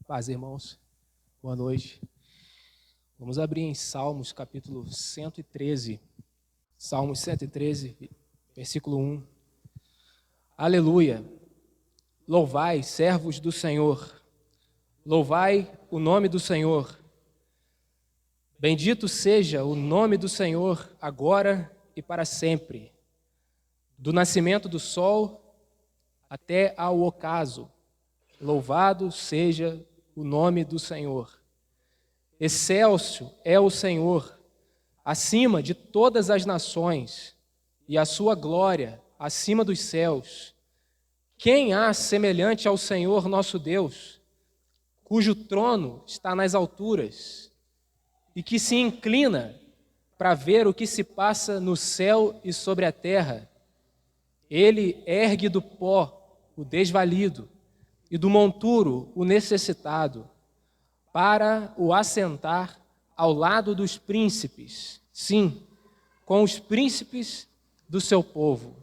Paz, irmãos. Boa noite. Vamos abrir em Salmos, capítulo 113. Salmos 113, versículo 1. Aleluia! Louvai, servos do Senhor. Louvai o nome do Senhor. Bendito seja o nome do Senhor, agora e para sempre. Do nascimento do sol até ao ocaso. Louvado seja o nome do Senhor. Excelso é o Senhor, acima de todas as nações, e a sua glória acima dos céus. Quem há semelhante ao Senhor nosso Deus, cujo trono está nas alturas, e que se inclina para ver o que se passa no céu e sobre a terra? Ele ergue do pó o desvalido, e do monturo o necessitado, para o assentar ao lado dos príncipes, sim, com os príncipes do seu povo.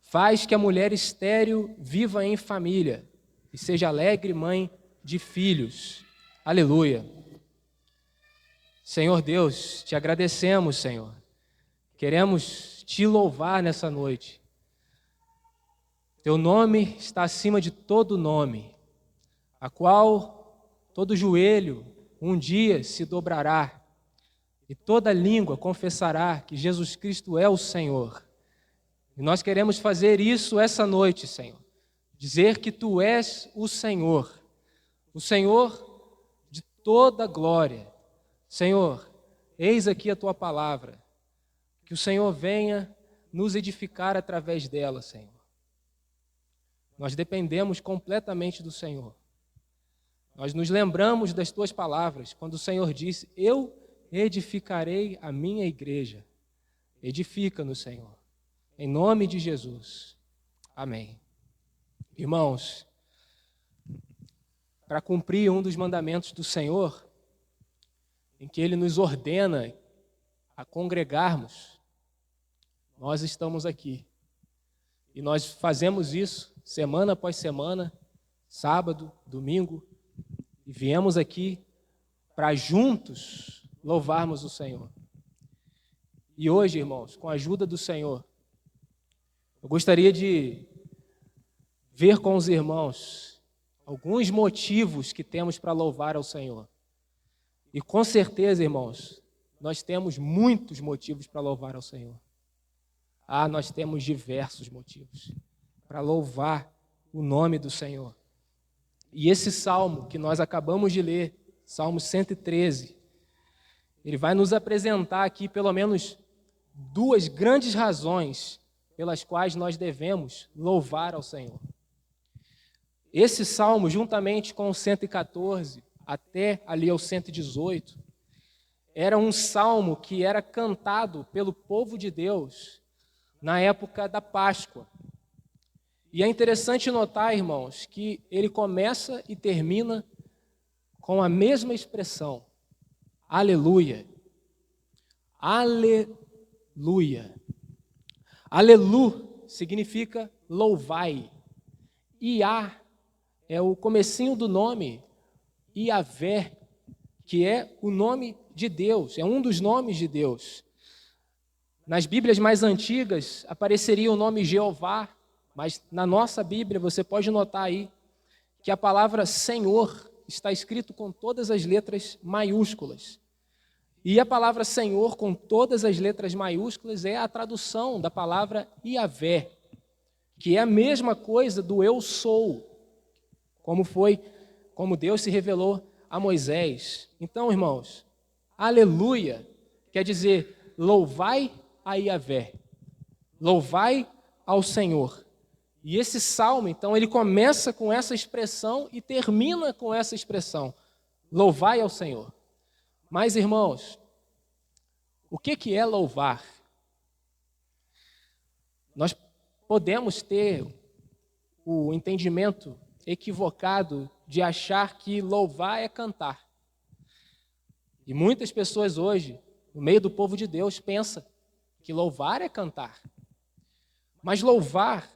Faz que a mulher estéril viva em família e seja alegre mãe de filhos. Aleluia. Senhor Deus, te agradecemos, Senhor. Queremos te louvar nessa noite. Teu nome está acima de todo nome, a qual todo joelho um dia se dobrará e toda língua confessará que Jesus Cristo é o Senhor. E nós queremos fazer isso essa noite, Senhor. Dizer que Tu és o Senhor de toda glória. Senhor, eis aqui a Tua palavra, que o Senhor venha nos edificar através dela, Senhor. Nós dependemos completamente do Senhor. Nós nos lembramos das Tuas palavras, quando o Senhor disse: eu edificarei a minha igreja. Edifica-nos, Senhor. Em nome de Jesus. Amém. Irmãos, para cumprir um dos mandamentos do Senhor, em que Ele nos ordena a congregarmos, nós estamos aqui. E nós fazemos isso semana após semana, sábado, domingo, e viemos aqui para juntos louvarmos o Senhor. E hoje, irmãos, com a ajuda do Senhor, eu gostaria de ver com os irmãos alguns motivos que temos para louvar ao Senhor. E com certeza, irmãos, nós temos muitos motivos para louvar ao Senhor. Nós temos diversos motivos para louvar o nome do Senhor. E esse salmo que nós acabamos de ler, Salmo 113, ele vai nos apresentar aqui pelo menos duas grandes razões pelas quais nós devemos louvar ao Senhor. Esse salmo, juntamente com o 114, até ali ao 118, era um salmo que era cantado pelo povo de Deus na época da Páscoa. E é interessante notar, irmãos, que ele começa e termina com a mesma expressão: aleluia. Aleluia. Alelu significa louvai. Iá é o comecinho do nome Iavé, que é o nome de Deus, é um dos nomes de Deus. Nas Bíblias mais antigas apareceria o nome Jeová, mas na nossa Bíblia você pode notar aí que a palavra Senhor está escrito com todas as letras maiúsculas. E a palavra Senhor com todas as letras maiúsculas é a tradução da palavra Iavé, que é a mesma coisa do eu sou, como Deus se revelou a Moisés. Então, irmãos, aleluia quer dizer louvai a Iavé, louvai ao Senhor. E esse salmo, então, ele começa com essa expressão e termina com essa expressão: louvai ao Senhor. Mas, irmãos, o que é louvar? Nós podemos ter o entendimento equivocado de achar que louvar é cantar. E muitas pessoas hoje, no meio do povo de Deus, pensam que louvar é cantar. Mas louvar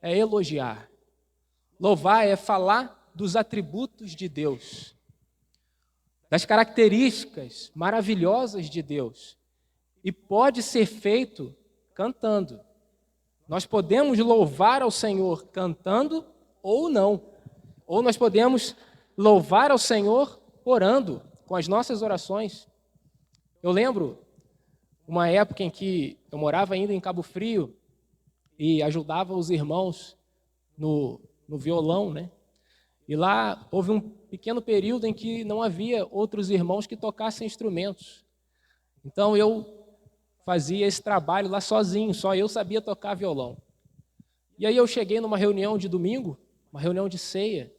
é elogiar. Louvar é falar dos atributos de Deus, das características maravilhosas de Deus. E pode ser feito cantando. Nós podemos louvar ao Senhor cantando ou não. Ou nós podemos louvar ao Senhor orando, com as nossas orações. Eu lembro uma época em que eu morava ainda em Cabo Frio e ajudava os irmãos no violão, né? E lá houve um pequeno período em que não havia outros irmãos que tocassem instrumentos. Então eu fazia esse trabalho lá sozinho, só eu sabia tocar violão. E aí eu cheguei numa reunião de domingo, uma reunião de ceia,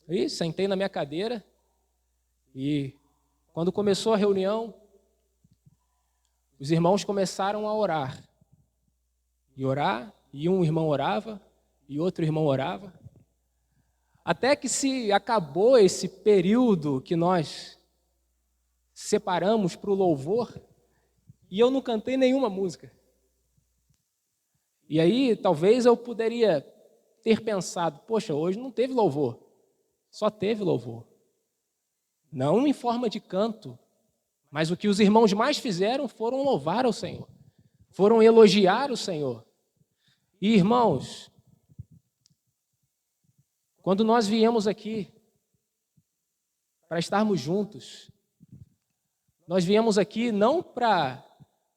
e sentei na minha cadeira e quando começou a reunião, os irmãos começaram a orar. E um irmão orava, e outro irmão orava. Até que se acabou esse período que nós separamos para o louvor, e eu não cantei nenhuma música. E aí, talvez eu poderia ter pensado, poxa, hoje não teve louvor, só teve louvor. Não em forma de canto, mas o que os irmãos mais fizeram foram louvar ao Senhor, foram elogiar o Senhor. E, irmãos, quando nós viemos aqui para estarmos juntos, nós viemos aqui não para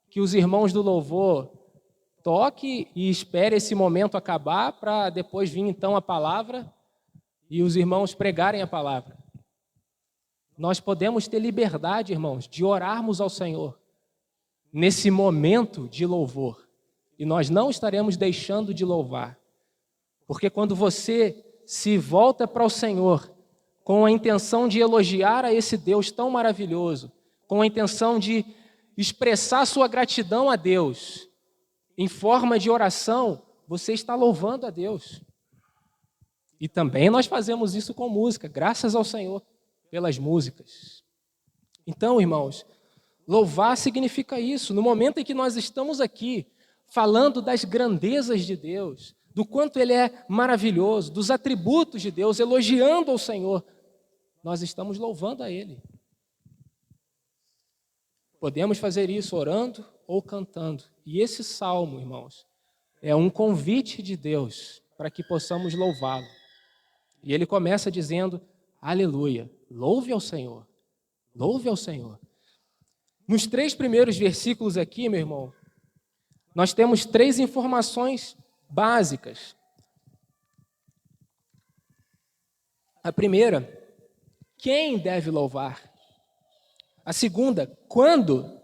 que os irmãos do louvor toquem e esperem esse momento acabar para depois vir então a palavra e os irmãos pregarem a palavra. Nós podemos ter liberdade, irmãos, de orarmos ao Senhor nesse momento de louvor. E nós não estaremos deixando de louvar. Porque quando você se volta para o Senhor com a intenção de elogiar a esse Deus tão maravilhoso, com a intenção de expressar sua gratidão a Deus, em forma de oração, você está louvando a Deus. E também nós fazemos isso com música, graças ao Senhor, pelas músicas. Então, irmãos, louvar significa isso. No momento em que nós estamos aqui, falando das grandezas de Deus, do quanto Ele é maravilhoso, dos atributos de Deus, elogiando ao Senhor, nós estamos louvando a Ele. Podemos fazer isso orando ou cantando. E esse salmo, irmãos, é um convite de Deus para que possamos louvá-lo. E ele começa dizendo, aleluia, louve ao Senhor, louve ao Senhor. Nos 3 primeiros versículos aqui, meu irmão, nós temos 3 informações básicas. A primeira, quem deve louvar? A segunda, quando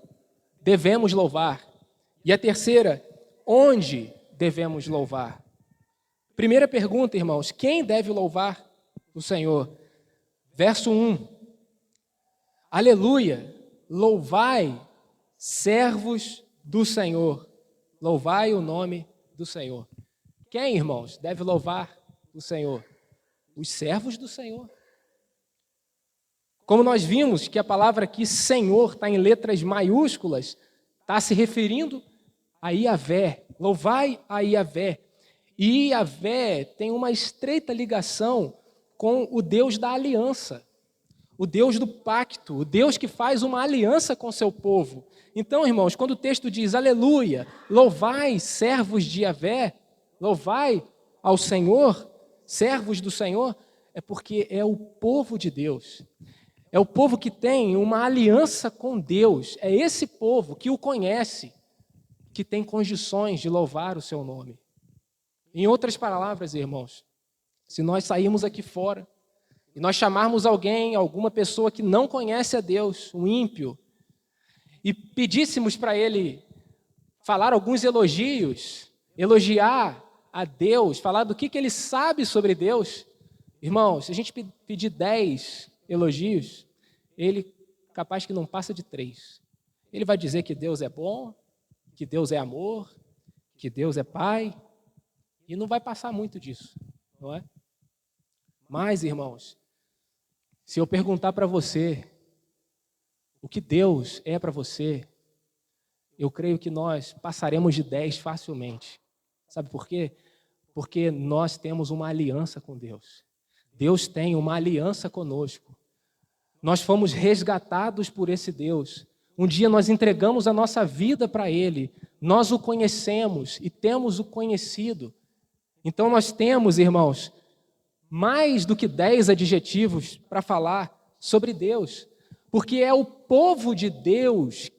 devemos louvar? E a terceira, onde devemos louvar? Primeira pergunta, irmãos, quem deve louvar o Senhor? Verso 1, aleluia, louvai, servos do Senhor, louvai o nome do Senhor. Quem, irmãos, deve louvar o Senhor? Os servos do Senhor. Como nós vimos que a palavra aqui, Senhor, está em letras maiúsculas, está se referindo a Yahvé, louvai a Yahvé. E Yahvé tem uma estreita ligação com o Deus da aliança, o Deus do pacto, o Deus que faz uma aliança com seu povo. Então, irmãos, quando o texto diz, aleluia, louvai, servos de Yahvé, louvai ao Senhor, servos do Senhor, é porque é o povo de Deus. É o povo que tem uma aliança com Deus. É esse povo que o conhece, que tem condições de louvar o seu nome. Em outras palavras, irmãos, se nós sairmos aqui fora e nós chamarmos alguém, alguma pessoa que não conhece a Deus, um ímpio, e pedíssemos para ele falar alguns elogios, elogiar a Deus, falar do que ele sabe sobre Deus, irmãos, se a gente pedir 10 elogios, ele capaz que não passa de 3. Ele vai dizer que Deus é bom, que Deus é amor, que Deus é Pai, E não vai passar muito disso, não é? Mas, irmãos, se eu perguntar para você o que Deus é para você, eu creio que nós passaremos de 10 facilmente. Sabe por quê? Porque nós temos uma aliança com Deus. Deus tem uma aliança conosco. Nós fomos resgatados por esse Deus. Um dia nós entregamos a nossa vida para Ele. Nós o conhecemos e temos o conhecido. Então nós temos, irmãos, mais do que 10 adjetivos para falar sobre Deus. Porque é o povo de Deus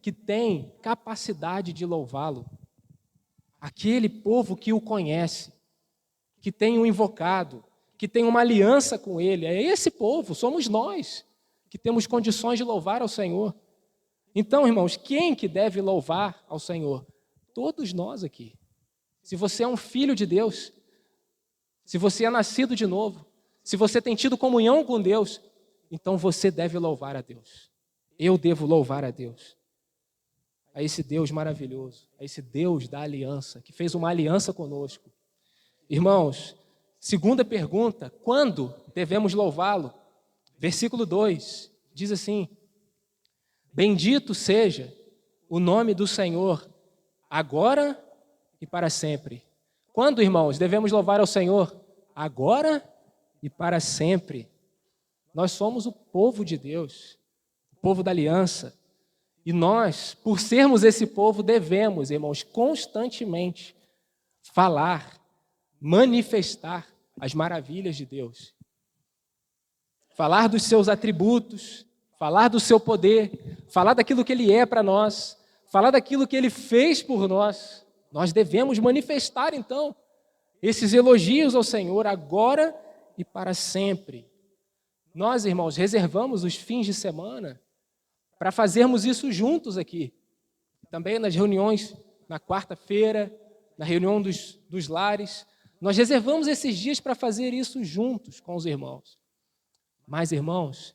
que tem capacidade de louvá-lo. Aquele povo que o conhece, que tem o invocado, que tem uma aliança com Ele. É esse povo, somos nós, que temos condições de louvar ao Senhor. Então, irmãos, quem que deve louvar ao Senhor? Todos nós aqui. Se você é um filho de Deus, se você é nascido de novo, se você tem tido comunhão com Deus, então você deve louvar a Deus. Eu devo louvar a Deus. A esse Deus maravilhoso, a esse Deus da aliança, que fez uma aliança conosco. Irmãos, segunda pergunta, quando devemos louvá-lo? Versículo 2, diz assim: bendito seja o nome do Senhor, agora e para sempre. Quando, irmãos, devemos louvar ao Senhor? Agora e para sempre. Nós somos o povo de Deus, o povo da aliança. E nós, por sermos esse povo, devemos, irmãos, constantemente falar, manifestar as maravilhas de Deus. Falar dos seus atributos, falar do seu poder, falar daquilo que Ele é para nós, falar daquilo que Ele fez por nós. Nós devemos manifestar, então, esses elogios ao Senhor agora e para sempre. Nós, irmãos, reservamos os fins de semana para fazermos isso juntos aqui. Também nas reuniões, na quarta-feira, na reunião dos lares. Nós reservamos esses dias para fazer isso juntos com os irmãos. Mas, irmãos,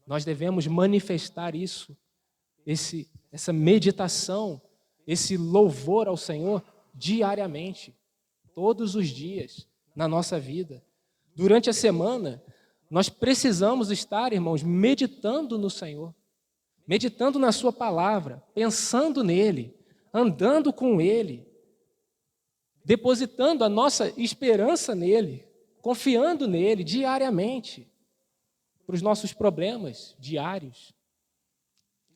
nós devemos manifestar isso, essa meditação, esse louvor ao Senhor diariamente, todos os dias, na nossa vida. Durante a semana, nós precisamos estar, irmãos, meditando no Senhor, meditando na sua palavra, pensando nele, andando com ele, depositando a nossa esperança nele, confiando nele diariamente para os nossos problemas diários.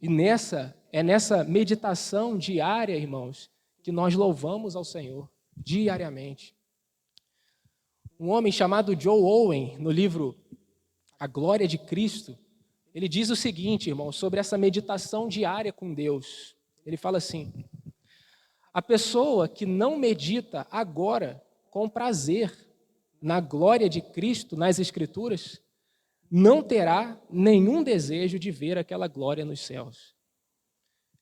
E é nessa meditação diária, irmãos, que nós louvamos ao Senhor diariamente. Um homem chamado Joe Owen, no livro A Glória de Cristo, ele diz o seguinte, irmão, sobre essa meditação diária com Deus. Ele fala assim: a pessoa que não medita agora com prazer na glória de Cristo nas Escrituras, não terá nenhum desejo de ver aquela glória nos céus.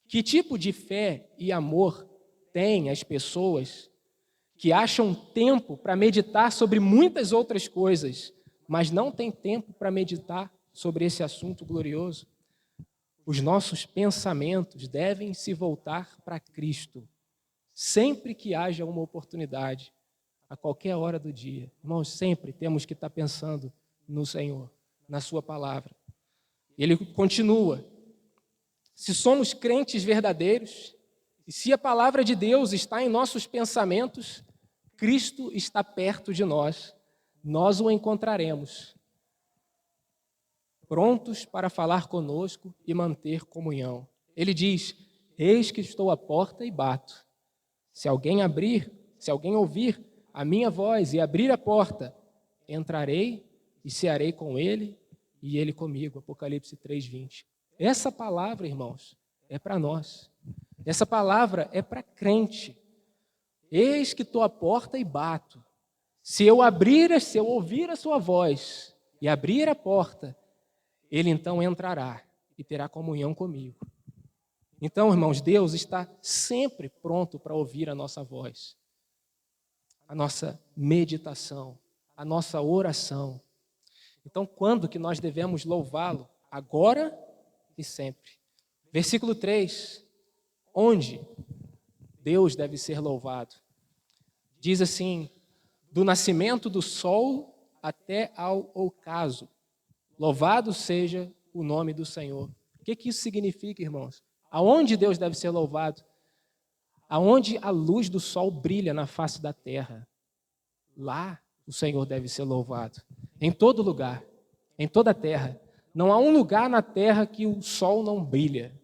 Que tipo de fé e amor têm as pessoas que acham tempo para meditar sobre muitas outras coisas, mas não têm tempo para meditar sobre esse assunto glorioso? Os nossos pensamentos devem se voltar para Cristo, sempre que haja uma oportunidade, a qualquer hora do dia. Irmãos, sempre temos que estar pensando no Senhor, na sua palavra. Ele continua: se somos crentes verdadeiros, e se a palavra de Deus está em nossos pensamentos, Cristo está perto de nós, nós o encontraremos, prontos para falar conosco e manter comunhão. Ele diz: eis que estou à porta e bato. Se alguém ouvir a minha voz e abrir a porta, entrarei e cearei com ele e ele comigo. Apocalipse 3:20. Essa palavra, irmãos, é para nós. Essa palavra é para crente. Eis que estou à porta e bato. Se eu ouvir a sua voz e abrir a porta, ele então entrará e terá comunhão comigo. Então, irmãos, Deus está sempre pronto para ouvir a nossa voz, a nossa meditação, a nossa oração. Então, quando que nós devemos louvá-lo? Agora e sempre. Versículo 3. Onde Deus deve ser louvado? diz assim: do nascimento do sol até ao ocaso. Louvado seja o nome do Senhor. O que isso significa, irmãos? Aonde Deus deve ser louvado? Aonde a luz do sol brilha na face da terra, lá o Senhor deve ser louvado. Em todo lugar, em toda a terra. Não há um lugar na terra que o sol não brilha.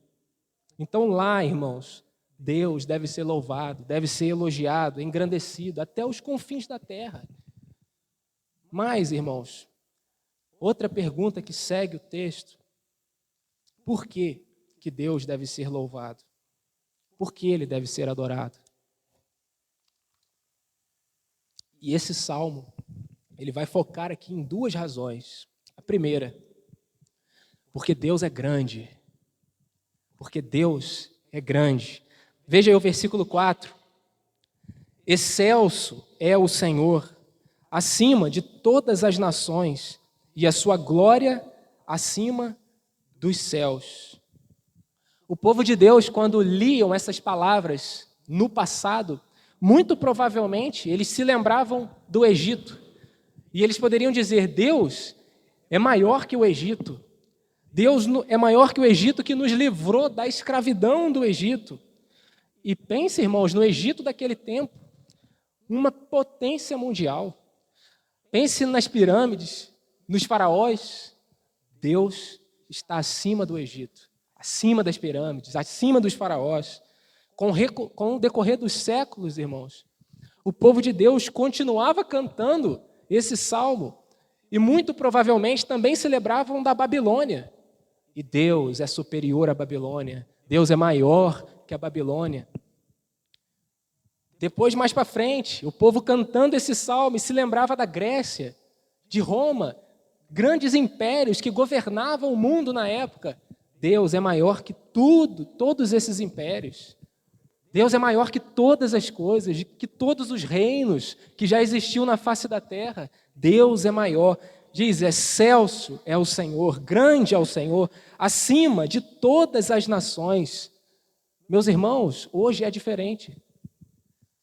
Então lá, irmãos, Deus deve ser louvado, deve ser elogiado, engrandecido, até os confins da terra. Mas, irmãos, outra pergunta que segue o texto: por que Deus deve ser louvado? Por que Ele deve ser adorado? E esse salmo, ele vai focar aqui em duas razões. A primeira, porque Deus é grande. Porque Deus é grande. Veja aí o versículo 4. Excelso é o Senhor, acima de todas as nações, e a sua glória acima dos céus. O povo de Deus, quando liam essas palavras no passado, muito provavelmente eles se lembravam do Egito. E eles poderiam dizer: Deus é maior que o Egito. Deus é maior que o Egito, que nos livrou da escravidão do Egito. E pense, irmãos, no Egito daquele tempo, uma potência mundial. Pense nas pirâmides, nos faraós. Deus está acima do Egito, acima das pirâmides, acima dos faraós. Com o decorrer dos séculos, irmãos, o povo de Deus continuava cantando esse salmo e muito provavelmente também se lembravam da Babilônia. E Deus é superior à Babilônia. Deus é maior que a Babilônia. Depois, mais para frente, o povo cantando esse salmo se lembrava da Grécia, de Roma, grandes impérios que governavam o mundo na época. Deus é maior que tudo, todos esses impérios. Deus é maior que todas as coisas, que todos os reinos que já existiam na face da terra. Deus é maior. Diz: excelso é o Senhor, grande é o Senhor, acima de todas as nações. Meus irmãos, hoje é diferente.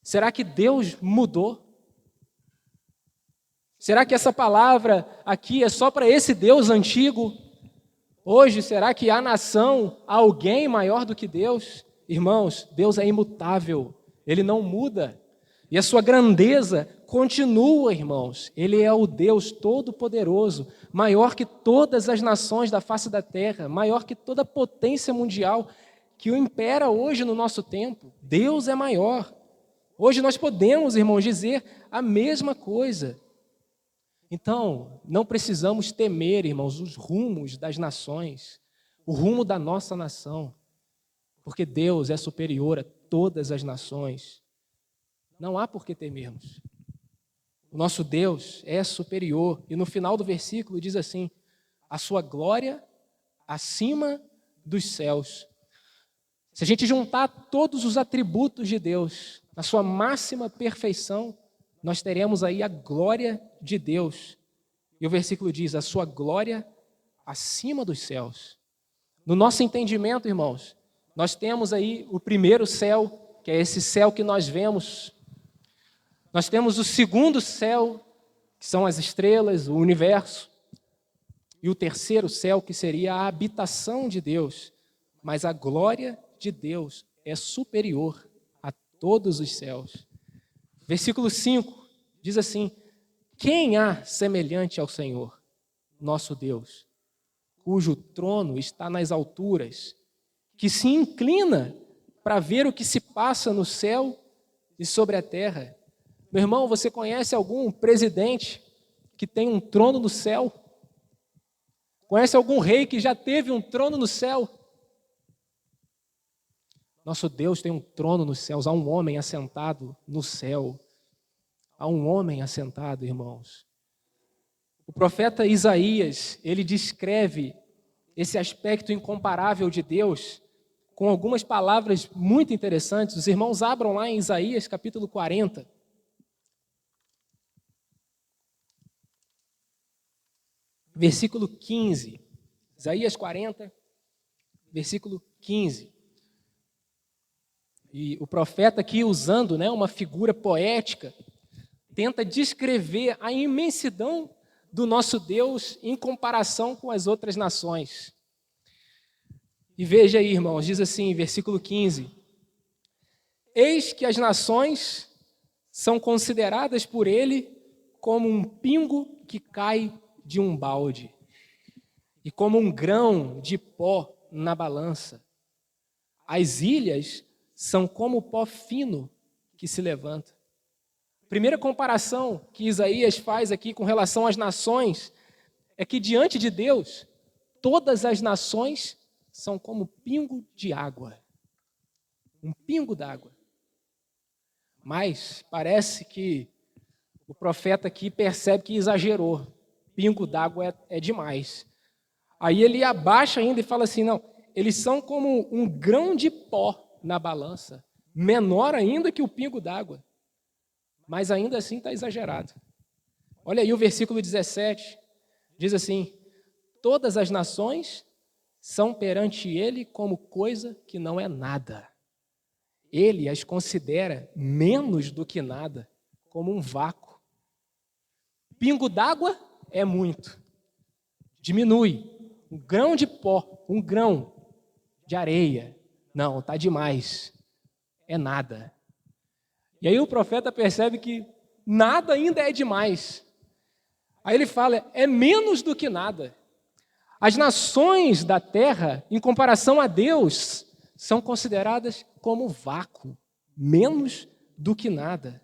Será que Deus mudou? Será que essa palavra aqui é só para esse Deus antigo? Hoje, será que há nação, há alguém maior do que Deus? Irmãos, Deus é imutável, Ele não muda. E a sua grandeza continua, irmãos. Ele é o Deus Todo-Poderoso, maior que todas as nações da face da terra, maior que toda a potência mundial que o impera hoje no nosso tempo. Deus é maior. Hoje nós podemos, irmãos, dizer a mesma coisa. Então, não precisamos temer, irmãos, os rumos das nações, o rumo da nossa nação, porque Deus é superior a todas as nações. Não há por que temermos. O nosso Deus é superior. E no final do versículo diz assim: a sua glória acima dos céus. Se a gente juntar todos os atributos de Deus, na sua máxima perfeição, nós teremos aí a glória de Deus. E o versículo diz: a sua glória acima dos céus. No nosso entendimento, irmãos, nós temos aí o primeiro céu, que é esse céu que nós vemos. Nós temos o segundo céu, que são as estrelas, o universo. E o terceiro céu, que seria a habitação de Deus. Mas a glória de Deus é superior a todos os céus. Versículo 5 diz assim: quem há semelhante ao Senhor, nosso Deus, cujo trono está nas alturas, que se inclina para ver o que se passa no céu e sobre a terra? Meu irmão, você conhece algum presidente que tem um trono no céu? Conhece algum rei que já teve um trono no céu? Nosso Deus tem um trono nos céus, há um homem assentado no céu. Há um homem assentado, irmãos. O profeta Isaías, ele descreve esse aspecto incomparável de Deus com algumas palavras muito interessantes. Os irmãos abram lá em Isaías capítulo 40. Versículo 15. Isaías 40, versículo 15. E o profeta aqui, usando, né, uma figura poética, tenta descrever a imensidão do nosso Deus em comparação com as outras nações. E veja aí, irmãos, diz assim, versículo 15: eis que as nações são consideradas por ele como um pingo que cai de um balde e como um grão de pó na balança. As ilhas são como o pó fino que se levanta. Primeira comparação que Isaías faz aqui com relação às nações é que diante de Deus, todas as nações são como pingo de água. Um pingo d'água. Mas parece que o profeta aqui percebe que exagerou. Pingo d'água é demais. Aí ele abaixa ainda e fala assim, não, eles são como um grão de pó na balança, menor ainda que o pingo d'água. Mas ainda assim está exagerado. Olha aí o versículo 17, diz assim, todas as nações são perante ele como coisa que não é nada. Ele as considera menos do que nada, como um vácuo. Pingo d'água é muito. Diminui. Um grão de pó, um grão de areia. Não, está demais. É nada. E aí o profeta percebe que nada ainda é demais. Aí ele fala, é menos do que nada. As nações da terra, em comparação a Deus, são consideradas como vácuo, menos do que nada.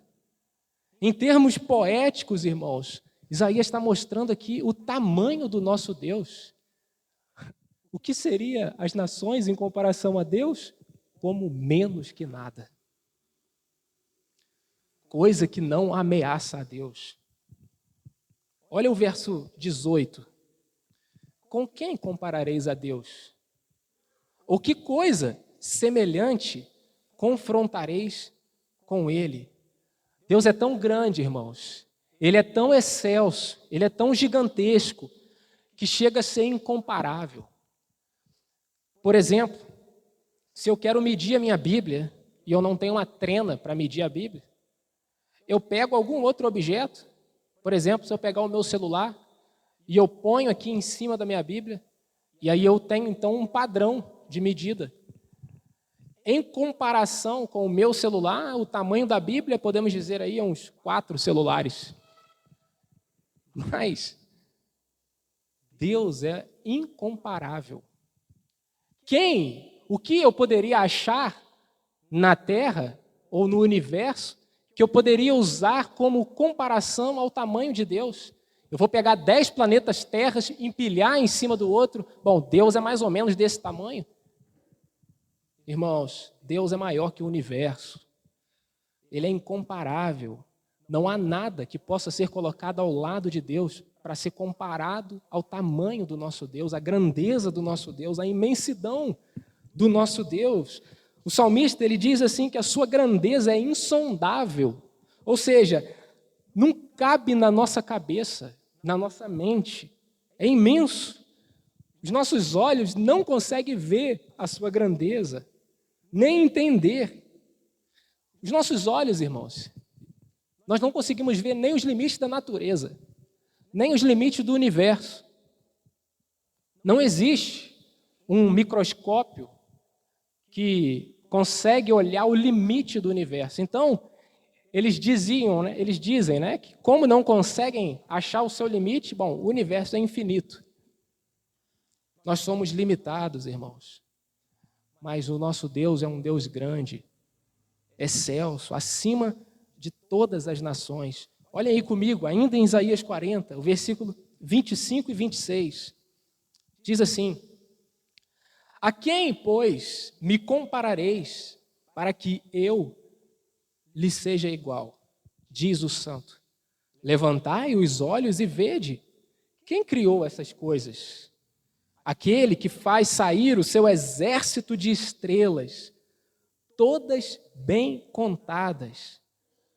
Em termos poéticos, irmãos, Isaías está mostrando aqui o tamanho do nosso Deus. O que seria as nações em comparação a Deus? Como menos que nada. Coisa que não ameaça a Deus. Olha o verso 18. Com quem comparareis a Deus? Ou que coisa semelhante confrontareis com Ele? Deus é tão grande, irmãos. Ele é tão excelso, Ele é tão gigantesco, que chega a ser incomparável. Por exemplo, se eu quero medir a minha Bíblia, e eu não tenho uma trena para medir a Bíblia, eu pego algum outro objeto, por exemplo, se eu pegar o meu celular, e eu ponho aqui em cima da minha Bíblia, e aí eu tenho então um padrão de medida. Em comparação com o meu celular, o tamanho da Bíblia, podemos dizer aí, é uns 4 celulares. Mas Deus é incomparável. O que eu poderia achar na Terra ou no universo que eu poderia usar como comparação ao tamanho de Deus? Eu vou pegar 10 planetas terras, empilhar em cima do outro. Bom, Deus é mais ou menos desse tamanho. Irmãos, Deus é maior que o universo. Ele é incomparável. Não há nada que possa ser colocado ao lado de Deus para ser comparado ao tamanho do nosso Deus, à grandeza do nosso Deus, à imensidão do nosso Deus. O salmista, ele diz assim que a sua grandeza é insondável. Ou seja, não cabe na nossa cabeça, na nossa mente. É imenso. Os nossos olhos não conseguem ver a sua grandeza, nem entender. Os nossos olhos, irmãos, nós não conseguimos ver nem os limites da natureza, nem os limites do universo. Não existe um microscópio que consegue olhar o limite do universo. Então, eles dizem, né, que como não conseguem achar o seu limite, bom, o universo é infinito. Nós somos limitados, irmãos. Mas o nosso Deus é um Deus grande, excelso, acima de todas as nações. Olha aí comigo, ainda em Isaías 40, o versículo 25 e 26. Diz assim, a quem, pois, me comparareis para que eu lhe seja igual? Diz o santo. Levantai os olhos e vede. Quem criou essas coisas? Aquele que faz sair o seu exército de estrelas, todas bem contadas,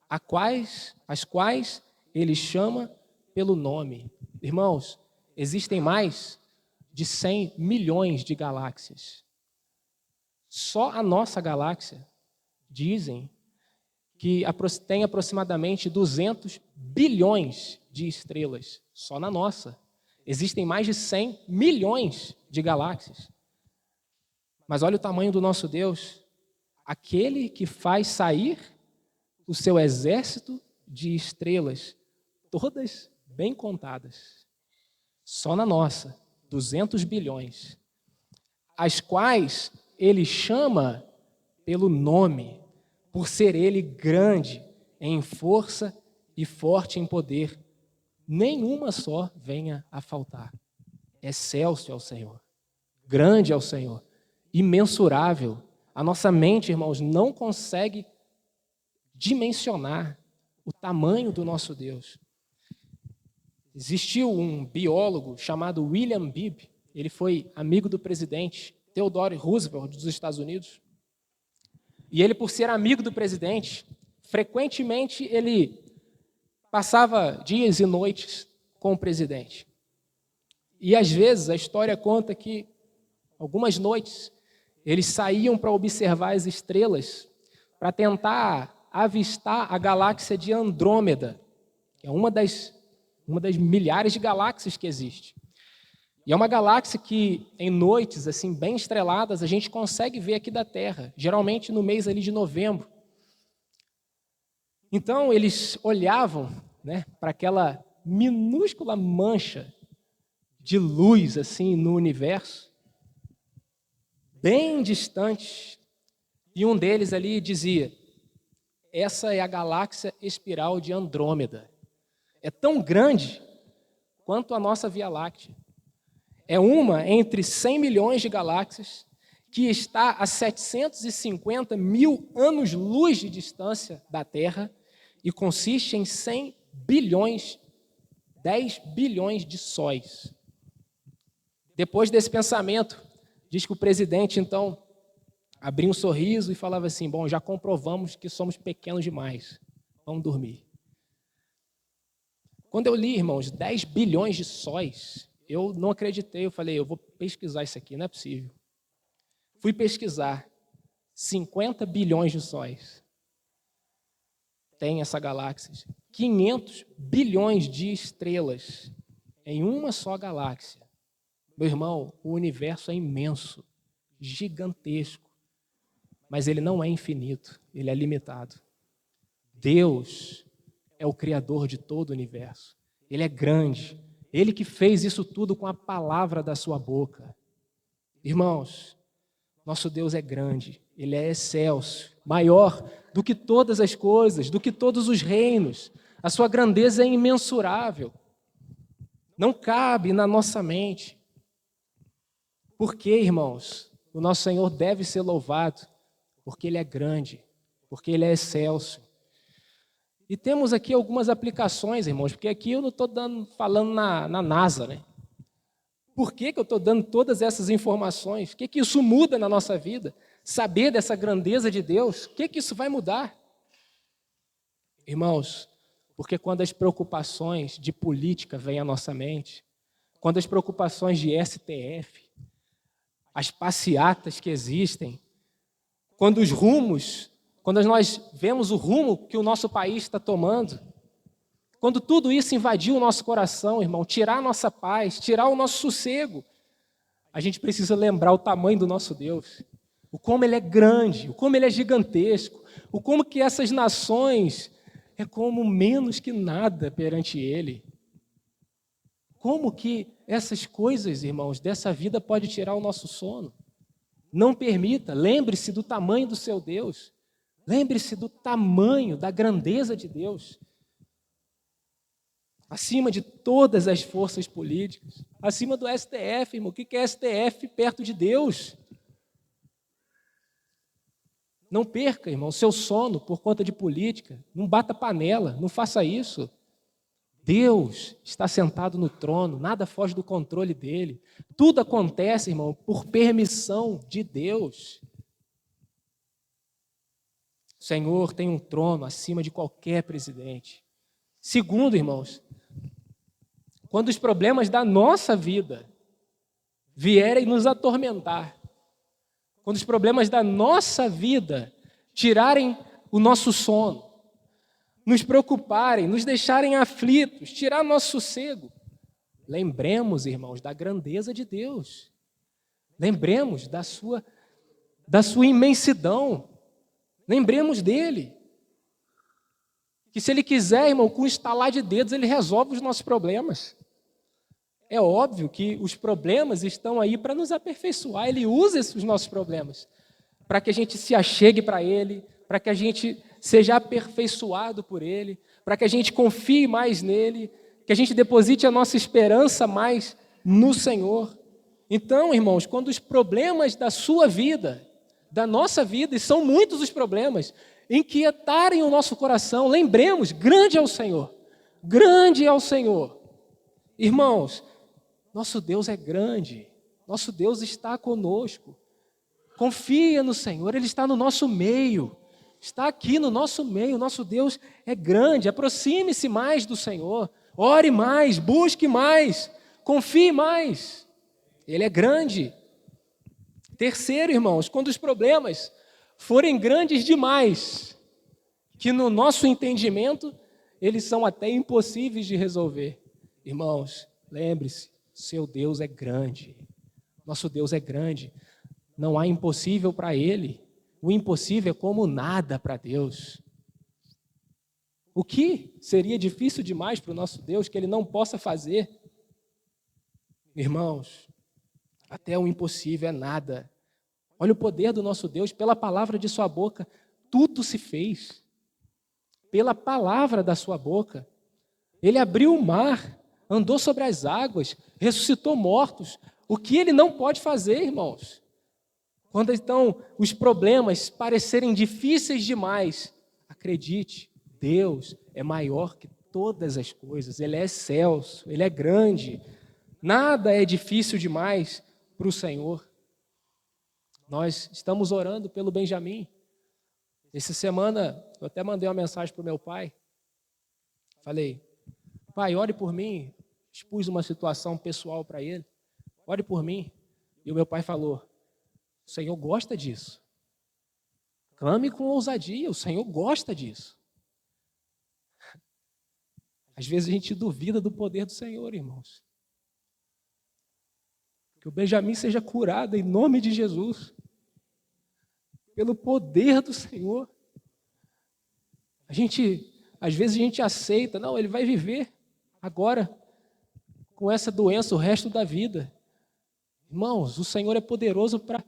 as quais ele chama pelo nome. Irmãos, existem mais de 100 milhões de galáxias. Só a nossa galáxia dizem que tem aproximadamente 200 bilhões de estrelas, só na nossa. Existem mais de 100 milhões de galáxias. Mas olha o tamanho do nosso Deus, aquele que faz sair o seu exército de estrelas, todas bem contadas, só na nossa, 200 bilhões, as quais ele chama pelo nome, por ser ele grande em força e forte em poder. Nenhuma só venha a faltar. Excelso é o Senhor, grande é o Senhor, imensurável. A nossa mente, irmãos, não consegue dimensionar o tamanho do nosso Deus. Existiu um biólogo chamado William Bibb, ele foi amigo do presidente Theodore Roosevelt dos Estados Unidos. E ele, por ser amigo do presidente, frequentemente ele passava dias e noites com o presidente. E às vezes a história conta que algumas noites eles saíam para observar as estrelas, para tentar avistar a galáxia de Andrômeda, que é uma das milhares de galáxias que existe. E é uma galáxia que, em noites assim bem estreladas, a gente consegue ver aqui da Terra, geralmente no mês ali de novembro. Então, eles olhavam, né, para aquela minúscula mancha de luz assim no universo, bem distante, e um deles ali dizia: essa é a galáxia espiral de Andrômeda. É tão grande quanto a nossa Via Láctea. É uma entre 100 milhões de galáxias que está a 750 mil anos-luz de distância da Terra e consiste em 100 bilhões, 10 bilhões de sóis. Depois desse pensamento, diz que o presidente, então, abria um sorriso e falava assim: bom, já comprovamos que somos pequenos demais, vamos dormir. Quando eu li, irmãos, 10 bilhões de sóis, eu não acreditei, eu falei: eu vou pesquisar isso aqui, não é possível. Fui pesquisar, 50 bilhões de sóis tem essa galáxia, 500 bilhões de estrelas em uma só galáxia. Meu irmão, o universo é imenso, gigantesco, mas ele não é infinito, ele é limitado. Deus é o Criador de todo o universo, ele é grande, ele que fez isso tudo com a palavra da sua boca. Irmãos, nosso Deus é grande, ele é excelso, maior do que todas as coisas, do que todos os reinos. A sua grandeza é imensurável, não cabe na nossa mente. Por que, irmãos? O nosso Senhor deve ser louvado, porque ele é grande, porque ele é excelso. E temos aqui algumas aplicações, irmãos, porque aqui eu não estou falando na NASA, né? Por que eu estou dando todas essas informações? O que isso muda na nossa vida? Saber dessa grandeza de Deus, o que isso vai mudar? Irmãos, porque quando as preocupações de política vêm à nossa mente, quando as preocupações de STF, as passeatas que existem, quando nós vemos o rumo que o nosso país está tomando, quando tudo isso invadiu o nosso coração, irmão, tirar a nossa paz, tirar o nosso sossego, a gente precisa lembrar o tamanho do nosso Deus, o como ele é grande, o como ele é gigantesco, o como que essas nações é como menos que nada perante ele. Como que essas coisas, irmãos, dessa vida pode tirar o nosso sono? Não permita, lembre-se do tamanho do seu Deus, lembre-se do tamanho, da grandeza de Deus. Acima de todas as forças políticas, acima do STF, irmão. O que é STF perto de Deus? Não perca, irmão, seu sono por conta de política. Não bata panela, não faça isso. Deus está sentado no trono, nada foge do controle dele. Tudo acontece, irmão, por permissão de Deus. O Senhor tem um trono acima de qualquer presidente. Segundo, irmãos, quando os problemas da nossa vida vierem nos atormentar, quando os problemas da nossa vida tirarem o nosso sono, nos preocuparem, nos deixarem aflitos, tirar nosso sossego. Lembremos, irmãos, da grandeza de Deus. Lembremos da sua imensidão. Lembremos dele. Que se ele quiser, irmão, com um estalar de dedos, ele resolve os nossos problemas. É óbvio que os problemas estão aí para nos aperfeiçoar. Ele usa os nossos problemas para que a gente se achegue para ele, para que a gente seja aperfeiçoado por ele, para que a gente confie mais nele, que a gente deposite a nossa esperança mais no Senhor. Então, irmãos, quando os problemas da sua vida, da nossa vida, e são muitos os problemas, inquietarem o nosso coração, lembremos, grande é o Senhor, grande é o Senhor. Irmãos, nosso Deus é grande, nosso Deus está conosco. Confia no Senhor, Ele está no nosso meio, está aqui no nosso meio, nosso Deus é grande, aproxime-se mais do Senhor, ore mais, busque mais, confie mais, Ele é grande. Terceiro, irmãos, quando os problemas forem grandes demais, que no nosso entendimento, eles são até impossíveis de resolver. Irmãos, lembre-se, seu Deus é grande, nosso Deus é grande, não há impossível para Ele, o impossível é como nada para Deus. O que seria difícil demais para o nosso Deus que Ele não possa fazer? Irmãos, até o impossível é nada. Olha o poder do nosso Deus, pela palavra de sua boca, tudo se fez. Pela palavra da sua boca. Ele abriu o mar, andou sobre as águas, ressuscitou mortos. O que Ele não pode fazer, irmãos? Quando então os problemas parecerem difíceis demais, acredite, Deus é maior que todas as coisas. Ele é excelso, Ele é grande. Nada é difícil demais para o Senhor. Nós estamos orando pelo Benjamin. Essa semana eu até mandei uma mensagem para o meu pai. Falei, pai, ore por mim. Expus uma situação pessoal para ele. Ore por mim. E o meu pai falou, o Senhor gosta disso. Clame com ousadia, o Senhor gosta disso. Às vezes a gente duvida do poder do Senhor, irmãos. Que o Benjamin seja curado em nome de Jesus. Pelo poder do Senhor. Às vezes a gente aceita, não, ele vai viver agora com essa doença o resto da vida. Irmãos, o Senhor é poderoso para,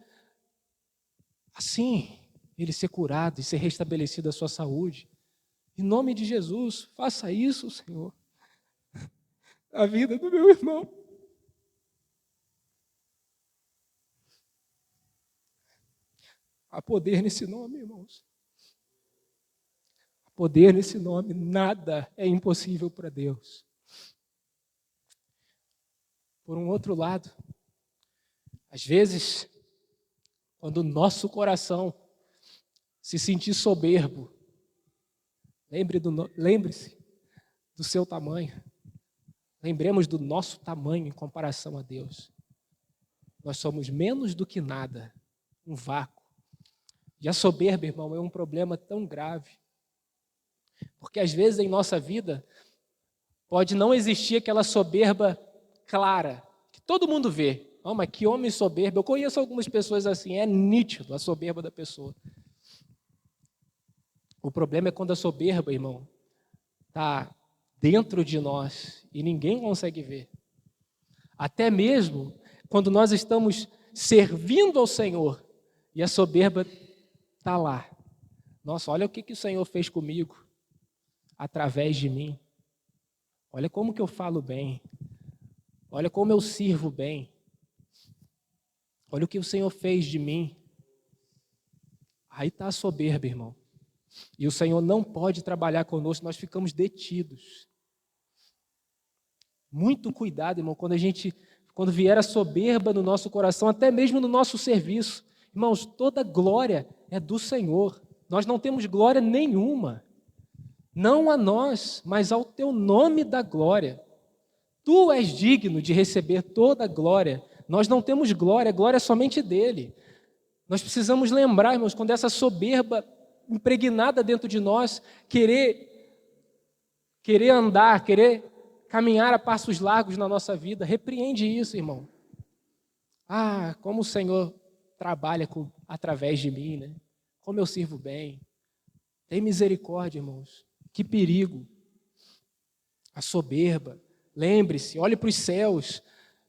assim, ele ser curado e ser restabelecido a sua saúde. Em nome de Jesus, faça isso, Senhor. A vida do meu irmão. Há poder nesse nome, irmãos. Há poder nesse nome. Nada é impossível para Deus. Por um outro lado, às vezes, quando o nosso coração se sentir soberbo, lembre-se do seu tamanho. Lembremos do nosso tamanho em comparação a Deus. Nós somos menos do que nada, um vácuo. E a soberba, irmão, é um problema tão grave. Porque às vezes em nossa vida pode não existir aquela soberba clara, que todo mundo vê. Oh, mas que homem soberbo. Eu conheço algumas pessoas assim, é nítido a soberba da pessoa. O problema é quando a soberba, irmão, está dentro de nós e ninguém consegue ver. Até mesmo quando nós estamos servindo ao Senhor e a soberba está lá. Nossa, olha o que o Senhor fez comigo, através de mim. Olha como que eu falo bem. Olha como eu sirvo bem. Olha o que o Senhor fez de mim. Aí está a soberba, irmão. E o Senhor não pode trabalhar conosco, nós ficamos detidos. Muito cuidado, irmão, quando vier a soberba no nosso coração, até mesmo no nosso serviço. Irmãos, toda glória é do Senhor. Nós não temos glória nenhuma. Não a nós, mas ao teu nome da glória. Tu és digno de receber toda a glória. Nós não temos glória, a glória é somente dele. Nós precisamos lembrar, irmãos, quando essa soberba impregnada dentro de nós, querer andar, querer caminhar a passos largos na nossa vida. Repreende isso, irmão. Ah, como o Senhor trabalha através de mim, né? Como eu sirvo bem. Tem misericórdia, irmãos. Que perigo. A soberba. Lembre-se, olhe para os céus.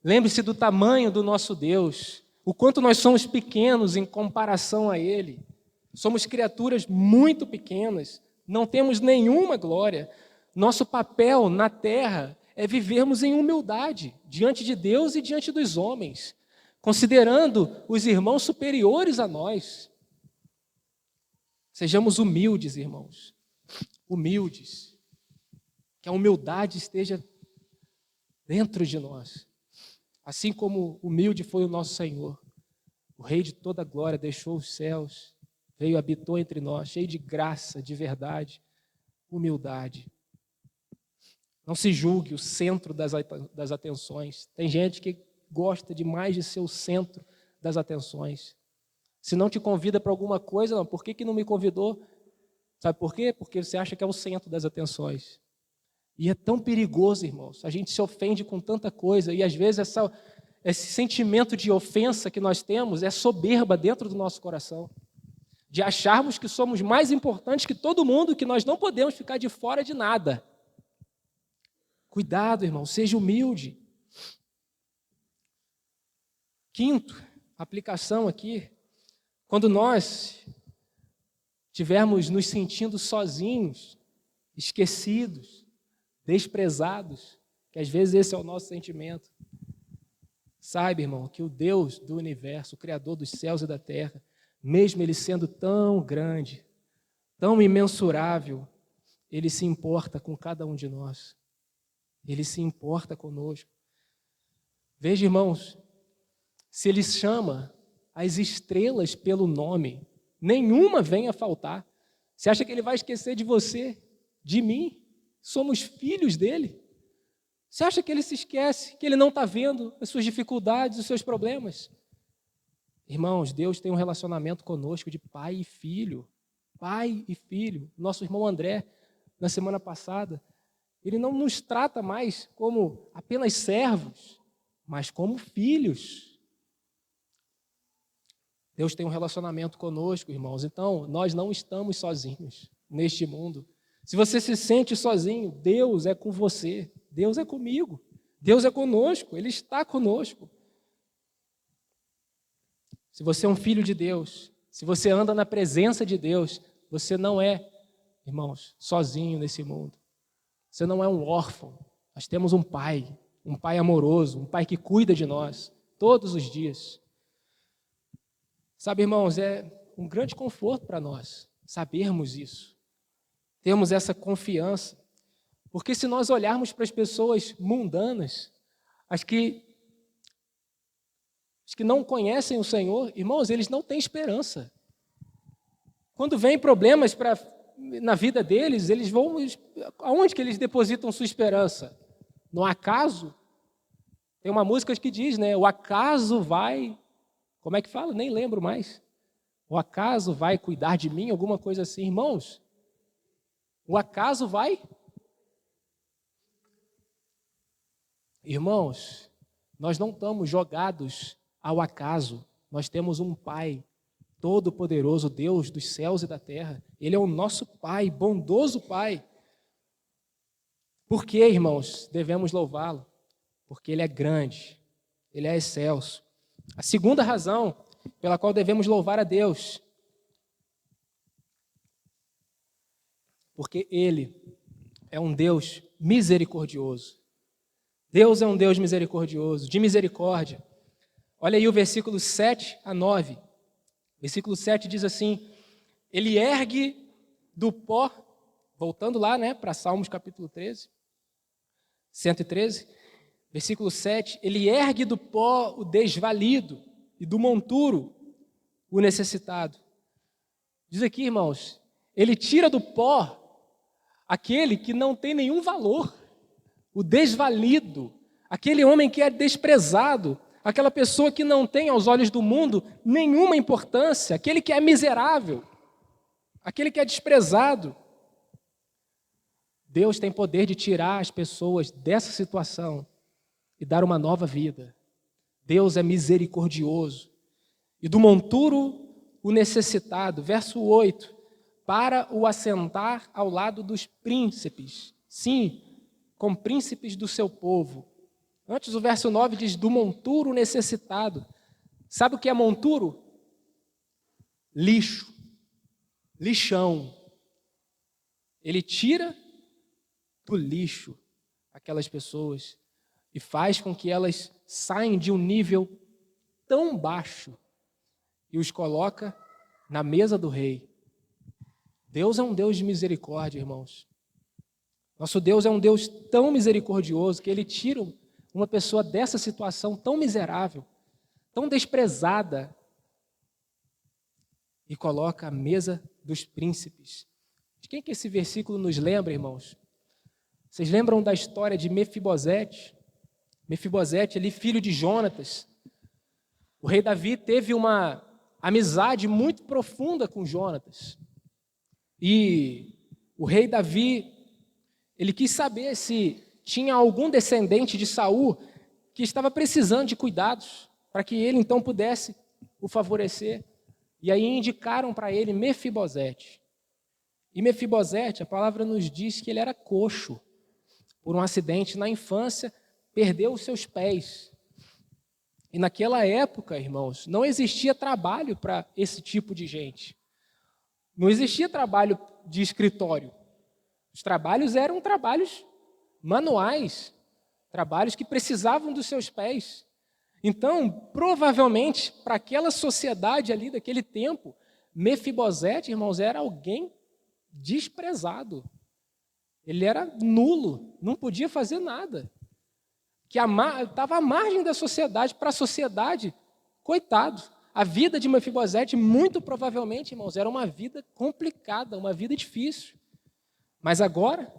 Lembre-se do tamanho do nosso Deus. O quanto nós somos pequenos em comparação a Ele. Somos criaturas muito pequenas. Não temos nenhuma glória. Nosso papel na terra é vivermos em humildade diante de Deus e diante dos homens, considerando os irmãos superiores a nós. Sejamos humildes, irmãos. Humildes. Que a humildade esteja dentro de nós. Assim como humilde foi o nosso Senhor. O Rei de toda glória deixou os céus, veio, habitou entre nós, cheio de graça, de verdade, humildade. Não se julgue o centro das atenções. Tem gente que gosta demais de ser o centro das atenções. Se não te convida para alguma coisa, não, por que não me convidou? Sabe por quê? Porque você acha que é o centro das atenções. E é tão perigoso, irmãos. A gente se ofende com tanta coisa e às vezes esse sentimento de ofensa que nós temos é soberba dentro do nosso coração. De acharmos que somos mais importantes que todo mundo, que nós não podemos ficar de fora de nada. Cuidado, irmão, seja humilde. Quinto, aplicação aqui. Quando nós estivermos nos sentindo sozinhos, esquecidos, desprezados, que às vezes esse é o nosso sentimento. Saiba, irmão, que o Deus do universo, o Criador dos céus e da terra, mesmo Ele sendo tão grande, tão imensurável, Ele se importa com cada um de nós. Ele se importa conosco. Veja, irmãos, se Ele chama as estrelas pelo nome, nenhuma vem a faltar. Você acha que Ele vai esquecer de você, de mim? Somos filhos dEle. Você acha que Ele se esquece, que Ele não está vendo as suas dificuldades, os seus problemas? Irmãos, Deus tem um relacionamento conosco de pai e filho. Pai e filho. Nosso irmão André, na semana passada, ele não nos trata mais como apenas servos, mas como filhos. Deus tem um relacionamento conosco, irmãos. Então, nós não estamos sozinhos neste mundo. Se você se sente sozinho, Deus é com você. Deus é comigo. Deus é conosco. Ele está conosco. Se você é um filho de Deus, se você anda na presença de Deus, você não é, irmãos, sozinho nesse mundo. Você não é um órfão. Nós temos um pai amoroso, um pai que cuida de nós todos os dias. Sabe, irmãos, é um grande conforto para nós sabermos isso. Termos essa confiança. Porque se nós olharmos para as pessoas mundanas, as que não conhecem o Senhor, irmãos, eles não têm esperança. Quando vem problemas na vida deles, eles vão... Aonde que eles depositam sua esperança? No acaso? Tem uma música que diz, né? O acaso vai... Como é que fala? Nem lembro mais. O acaso vai cuidar de mim? Alguma coisa assim. Irmãos, o acaso vai... Irmãos, nós não estamos jogados ao acaso. Nós temos um Pai todo-poderoso, Deus dos céus e da terra. Ele é o nosso Pai, bondoso Pai. Por que, irmãos, devemos louvá-lo? Porque Ele é grande, Ele é excelso. A segunda razão pela qual devemos louvar a Deus, porque Ele é um Deus misericordioso. Deus é um Deus misericordioso, de misericórdia. Olha aí o versículo 7 a 9. Versículo 7 diz assim: Ele ergue do pó, voltando lá, né, para Salmos capítulo 113, versículo 7, Ele ergue do pó o desvalido e do monturo o necessitado. Diz aqui, irmãos, Ele tira do pó aquele que não tem nenhum valor, o desvalido, aquele homem que é desprezado, aquela pessoa que não tem aos olhos do mundo nenhuma importância, aquele que é miserável, aquele que é desprezado. Deus tem poder de tirar as pessoas dessa situação e dar uma nova vida. Deus é misericordioso. E do monturo o necessitado, verso 8, para o assentar ao lado dos príncipes, sim, com príncipes do seu povo. Antes o verso 9 diz, do monturo necessitado. Sabe o que é monturo? Lixo, lixão. Ele tira do lixo aquelas pessoas e faz com que elas saiam de um nível tão baixo e os coloca na mesa do rei. Deus é um Deus de misericórdia, irmãos. Nosso Deus é um Deus tão misericordioso que Ele tira uma pessoa dessa situação tão miserável, tão desprezada, e coloca à mesa dos príncipes. De quem que esse versículo nos lembra, irmãos? Vocês lembram da história de Mefibosete? Mefibosete, ali, filho de Jonatas. O rei Davi teve uma amizade muito profunda com Jonatas. E o rei Davi, ele quis saber se tinha algum descendente de Saul que estava precisando de cuidados, para que ele então pudesse o favorecer. E aí indicaram para ele Mefibosete. E Mefibosete, a palavra nos diz que ele era coxo. Por um acidente na infância, perdeu os seus pés. E naquela época, irmãos, não existia trabalho para esse tipo de gente. Não existia trabalho de escritório. Os trabalhos eram trabalhos manuais, trabalhos que precisavam dos seus pés. Então, provavelmente, para aquela sociedade ali daquele tempo, Mefibosete, irmãos, era alguém desprezado. Ele era nulo, não podia fazer nada. Que estava à margem da sociedade, para a sociedade, coitado. A vida de Mefibosete, muito provavelmente, irmãos, era uma vida complicada, uma vida difícil. Mas agora,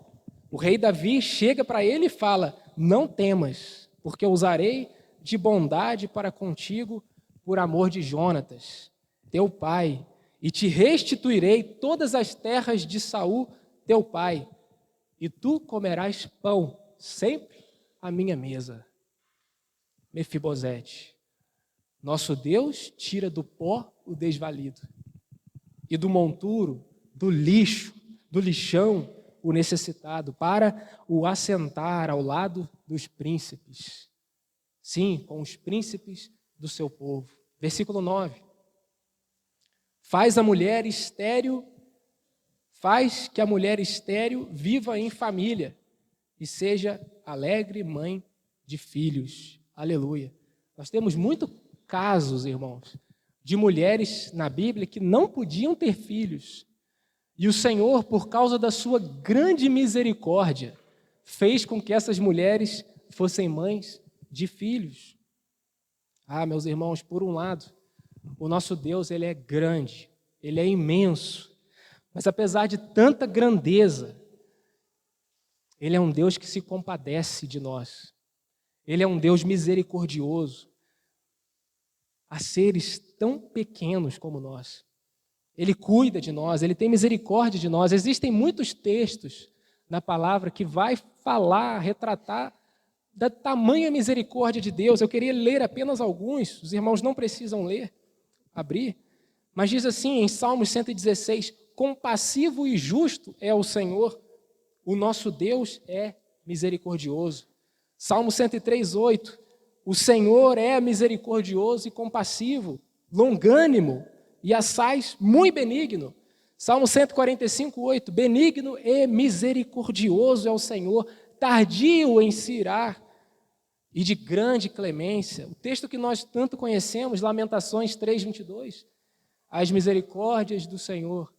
o rei Davi chega para ele e fala, não temas, porque eu usarei de bondade para contigo por amor de Jonatas, teu pai, e te restituirei todas as terras de Saul, teu pai, e tu comerás pão sempre à minha mesa. Mefibosete, nosso Deus tira do pó o desvalido, e do monturo, do lixo, do lixão, o necessitado, para o assentar ao lado dos príncipes. Sim, com os príncipes do seu povo. Versículo 9. Faz que a mulher estéril viva em família e seja alegre mãe de filhos. Aleluia. Nós temos muitos casos, irmãos, de mulheres na Bíblia que não podiam ter filhos. E o Senhor, por causa da sua grande misericórdia, fez com que essas mulheres fossem mães de filhos. Ah, meus irmãos, por um lado, o nosso Deus, ele é grande, ele é imenso, mas apesar de tanta grandeza, ele é um Deus que se compadece de nós. Ele é um Deus misericordioso a seres tão pequenos como nós. Ele cuida de nós, ele tem misericórdia de nós. Existem muitos textos na palavra que vai falar, retratar da tamanha misericórdia de Deus. Eu queria ler apenas alguns, os irmãos não precisam ler, abrir, mas diz assim em Salmos 116, compassivo e justo é o Senhor, o nosso Deus é misericordioso. Salmo 103, 8, o Senhor é misericordioso e compassivo, longânimo e assaz muito benigno. Salmo 145, 8, benigno e misericordioso é o Senhor, tardio em se irar e de grande clemência. O texto que nós tanto conhecemos, Lamentações 3, 22, as misericórdias do Senhor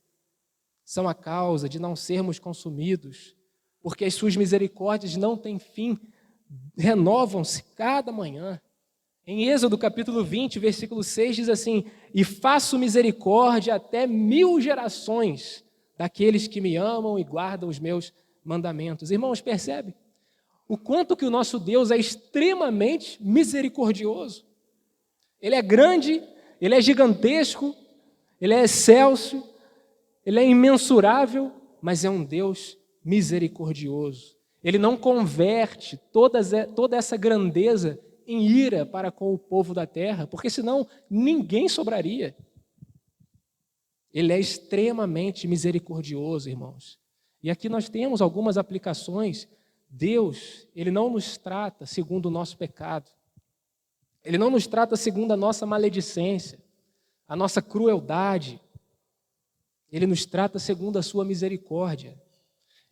são a causa de não sermos consumidos, porque as suas misericórdias não têm fim, renovam-se cada manhã. Em Êxodo capítulo 20, versículo 6, diz assim, e faço misericórdia até 1000 gerações daqueles que me amam e guardam os meus mandamentos. Irmãos, percebe? O quanto que o nosso Deus é extremamente misericordioso. Ele é grande, ele é gigantesco, ele é excelso, Ele é imensurável, mas é um Deus misericordioso. Ele não converte toda essa grandeza em ira para com o povo da terra, porque senão ninguém sobraria. Ele é extremamente misericordioso, irmãos. E aqui nós temos algumas aplicações. Deus, Ele não nos trata segundo o nosso pecado. Ele não nos trata segundo a nossa maledicência, a nossa crueldade. Ele nos trata segundo a sua misericórdia.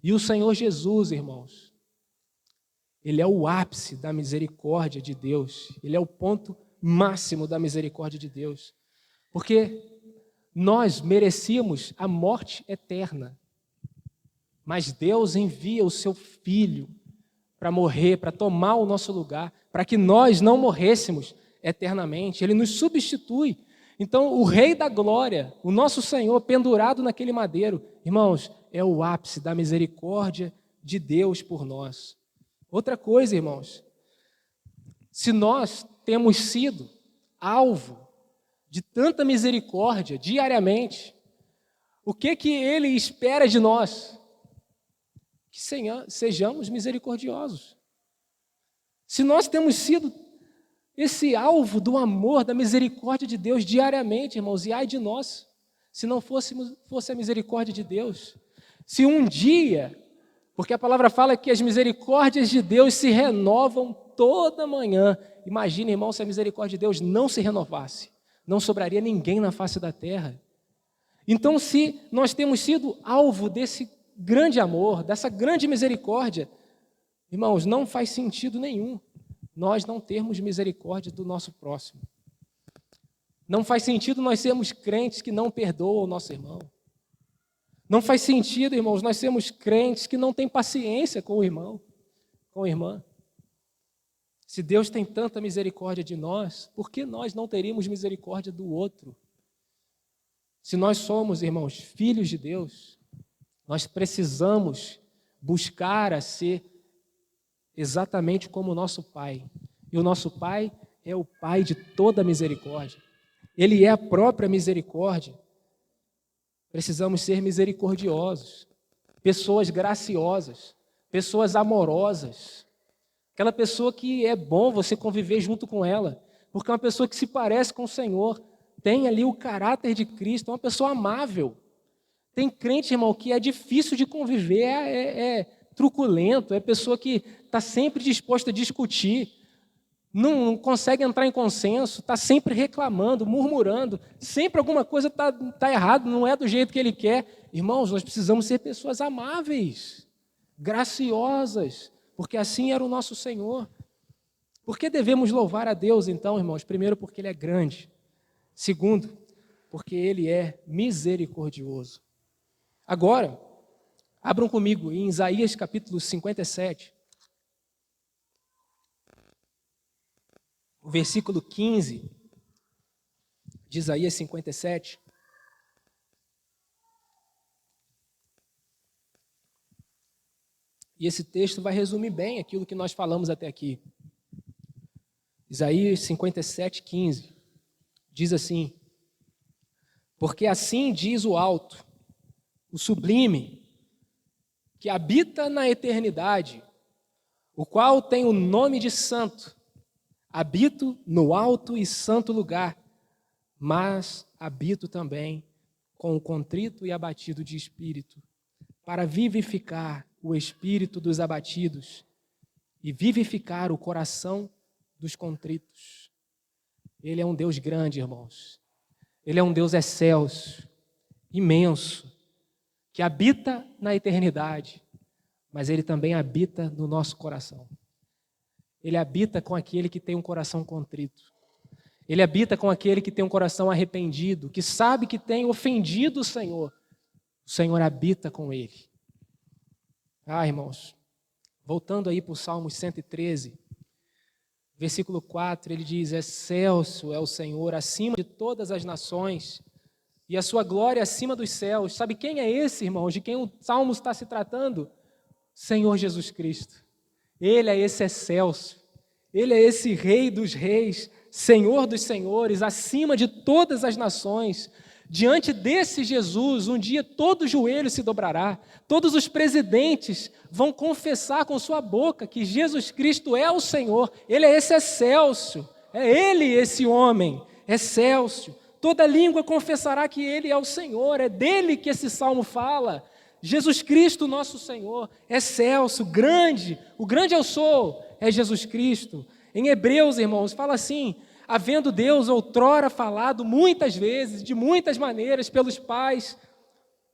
E o Senhor Jesus, irmãos, Ele é o ápice da misericórdia de Deus. Ele é o ponto máximo da misericórdia de Deus. Porque nós merecíamos a morte eterna. Mas Deus envia o seu Filho para morrer, para tomar o nosso lugar, para que nós não morrêssemos eternamente. Ele nos substitui. Então, o Rei da Glória, o nosso Senhor, pendurado naquele madeiro, irmãos, é o ápice da misericórdia de Deus por nós. Outra coisa, irmãos, se nós temos sido alvo de tanta misericórdia diariamente, o que Ele espera de nós? Que sejamos misericordiosos. Se nós temos sido esse alvo do amor, da misericórdia de Deus diariamente, irmãos, e ai de nós, se não fosse a misericórdia de Deus. Se um dia, porque a palavra fala que as misericórdias de Deus se renovam toda manhã. Imagina, irmão, se a misericórdia de Deus não se renovasse, não sobraria ninguém na face da terra. Então, se nós temos sido alvo desse grande amor, dessa grande misericórdia, irmãos, não faz sentido nenhum nós não termos misericórdia do nosso próximo. Não faz sentido nós sermos crentes que não perdoam o nosso irmão. Não faz sentido, irmãos, nós sermos crentes que não têm paciência com o irmão, com a irmã. Se Deus tem tanta misericórdia de nós, por que nós não teríamos misericórdia do outro? Se nós somos, irmãos, filhos de Deus, nós precisamos buscar a ser exatamente como o nosso Pai. E o nosso Pai é o Pai de toda misericórdia. Ele é a própria misericórdia. Precisamos ser misericordiosos, pessoas graciosas, pessoas amorosas. Aquela pessoa que é bom você conviver junto com ela, porque é uma pessoa que se parece com o Senhor, tem ali o caráter de Cristo, é uma pessoa amável. Tem crente, irmão, que é difícil de conviver, é truculento, é pessoa que está sempre disposta a discutir, não consegue entrar em consenso, está sempre reclamando, murmurando, sempre alguma coisa está errado, não é do jeito que ele quer. Irmãos, nós precisamos ser pessoas amáveis, graciosas, porque assim era o nosso Senhor. Por que devemos louvar a Deus, então, irmãos? Primeiro, porque Ele é grande. Segundo, porque Ele é misericordioso. Agora, abram comigo em Isaías capítulo 57, o versículo 15 de Isaías 57. E esse texto vai resumir bem aquilo que nós falamos até aqui. Isaías 57, 15, diz assim: porque assim diz o alto, o sublime, que habita na eternidade, o qual tem o nome de santo. Habito no alto e santo lugar, mas habito também com o contrito e abatido de espírito, para vivificar o espírito dos abatidos e vivificar o coração dos contritos. Ele é um Deus grande, irmãos. Ele é um Deus excelso, imenso, que habita na eternidade, mas Ele também habita no nosso coração. Ele habita com aquele que tem um coração contrito. Ele habita com aquele que tem um coração arrependido, que sabe que tem ofendido o Senhor. O Senhor habita com ele. Irmãos, voltando aí para o Salmo 113, versículo 4, ele diz: excelso é o Senhor acima de todas as nações, e a sua glória acima dos céus. Sabe quem é esse, irmãos, de quem o Salmo está se tratando? Senhor Jesus Cristo. Ele é esse excelso, Ele é esse Rei dos reis, Senhor dos senhores, acima de todas as nações. Diante desse Jesus, um dia todo joelho se dobrará, todos os presidentes vão confessar com sua boca que Jesus Cristo é o Senhor, Ele é esse excelso, é Ele esse homem, excelso. Toda língua confessará que Ele é o Senhor, é dele que esse salmo fala. Jesus Cristo, nosso Senhor, excelso, grande, o grande eu sou, é Jesus Cristo. Em Hebreus, irmãos, fala assim: havendo Deus outrora falado muitas vezes, de muitas maneiras,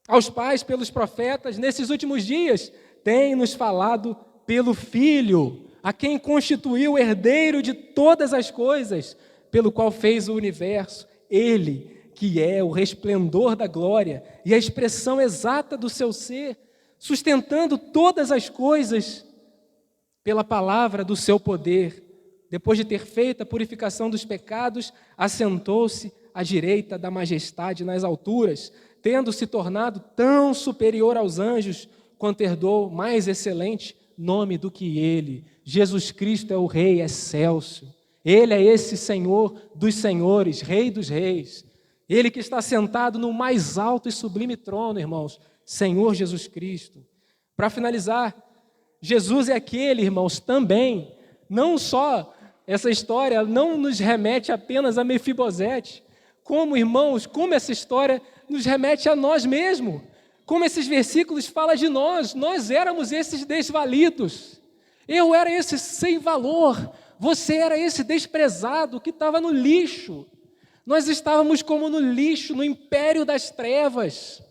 aos pais pelos profetas, nesses últimos dias, tem nos falado pelo Filho, a quem constituiu o herdeiro de todas as coisas, pelo qual fez o universo. Ele, que é o resplendor da glória e a expressão exata do seu ser, sustentando todas as coisas pela palavra do seu poder. Depois de ter feito a purificação dos pecados, assentou-se à direita da majestade nas alturas, tendo se tornado tão superior aos anjos, quanto herdou mais excelente nome do que ele. Jesus Cristo é o Rei excelso. Ele é esse Senhor dos senhores, Rei dos reis. Ele que está sentado no mais alto e sublime trono, irmãos, Senhor Jesus Cristo. Para finalizar, Jesus é aquele, irmãos, também, não só essa história não nos remete apenas a Mefibosete, como, irmãos, como essa história nos remete a nós mesmos, como esses versículos falam de nós éramos esses desvalidos, eu era esse sem valor, você era esse desprezado que estava no lixo, nós estávamos como no lixo, no império das trevas.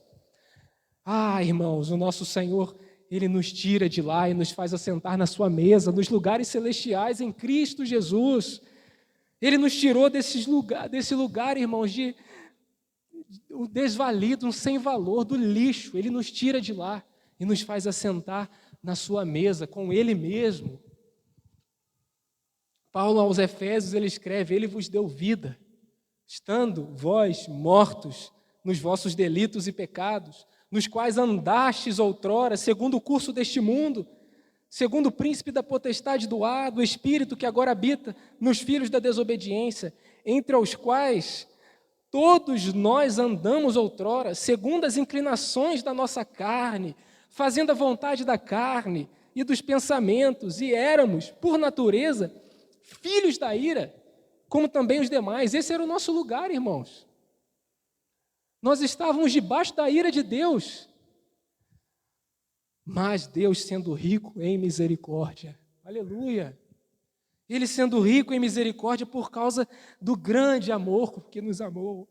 Irmãos, o nosso Senhor, Ele nos tira de lá e nos faz assentar na sua mesa, nos lugares celestiais em Cristo Jesus. Ele nos tirou desse lugar, irmãos, de um desvalido, um sem valor, do lixo. Ele nos tira de lá e nos faz assentar na sua mesa com Ele mesmo. Paulo aos Efésios, ele escreve: Ele vos deu vida, estando vós mortos nos vossos delitos e pecados, nos quais andastes outrora, segundo o curso deste mundo, segundo o príncipe da potestade do ar, do espírito que agora habita nos filhos da desobediência, entre os quais todos nós andamos outrora, segundo as inclinações da nossa carne, fazendo a vontade da carne e dos pensamentos, e éramos, por natureza, filhos da ira, como também os demais. Esse era o nosso lugar, irmãos. Nós estávamos debaixo da ira de Deus. Mas Deus, sendo rico em misericórdia, aleluia, Ele sendo rico em misericórdia por causa do grande amor que nos amou,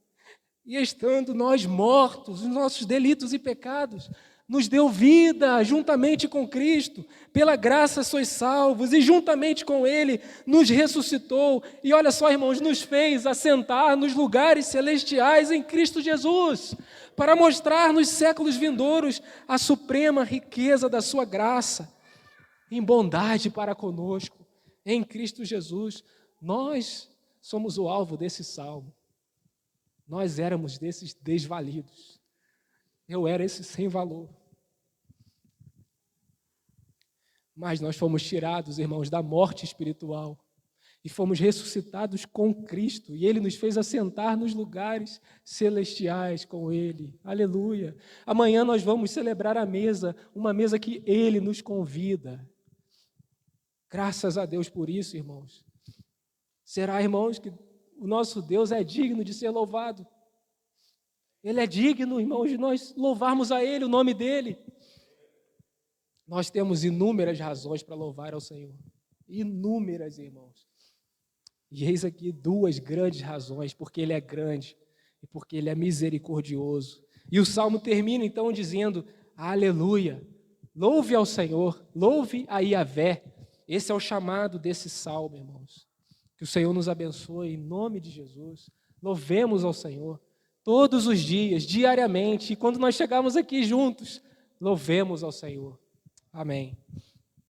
e estando nós mortos, os nossos delitos e pecados, nos deu vida juntamente com Cristo, pela graça sois salvos, e juntamente com Ele nos ressuscitou, e olha só, irmãos, nos fez assentar nos lugares celestiais em Cristo Jesus, para mostrar nos séculos vindouros a suprema riqueza da sua graça, em bondade para conosco, em Cristo Jesus. Nós somos o alvo desse salmo, nós éramos desses desvalidos, eu era esse sem valor. Mas nós fomos tirados, irmãos, da morte espiritual e fomos ressuscitados com Cristo, e Ele nos fez assentar nos lugares celestiais com Ele. Aleluia! Amanhã nós vamos celebrar a mesa, uma mesa que Ele nos convida. Graças a Deus por isso, irmãos. Será, irmãos, que o nosso Deus é digno de ser louvado. Ele é digno, irmãos, de nós louvarmos a Ele, o nome dEle. Nós temos inúmeras razões para louvar ao Senhor. Inúmeras, irmãos. E eis aqui duas grandes razões, porque Ele é grande e porque Ele é misericordioso. E o Salmo termina então dizendo: aleluia, louve ao Senhor, louve a Yahvé. Esse é o chamado desse Salmo, irmãos. Que o Senhor nos abençoe em nome de Jesus. Louvemos ao Senhor todos os dias, diariamente. E quando nós chegarmos aqui juntos, louvemos ao Senhor. Amém.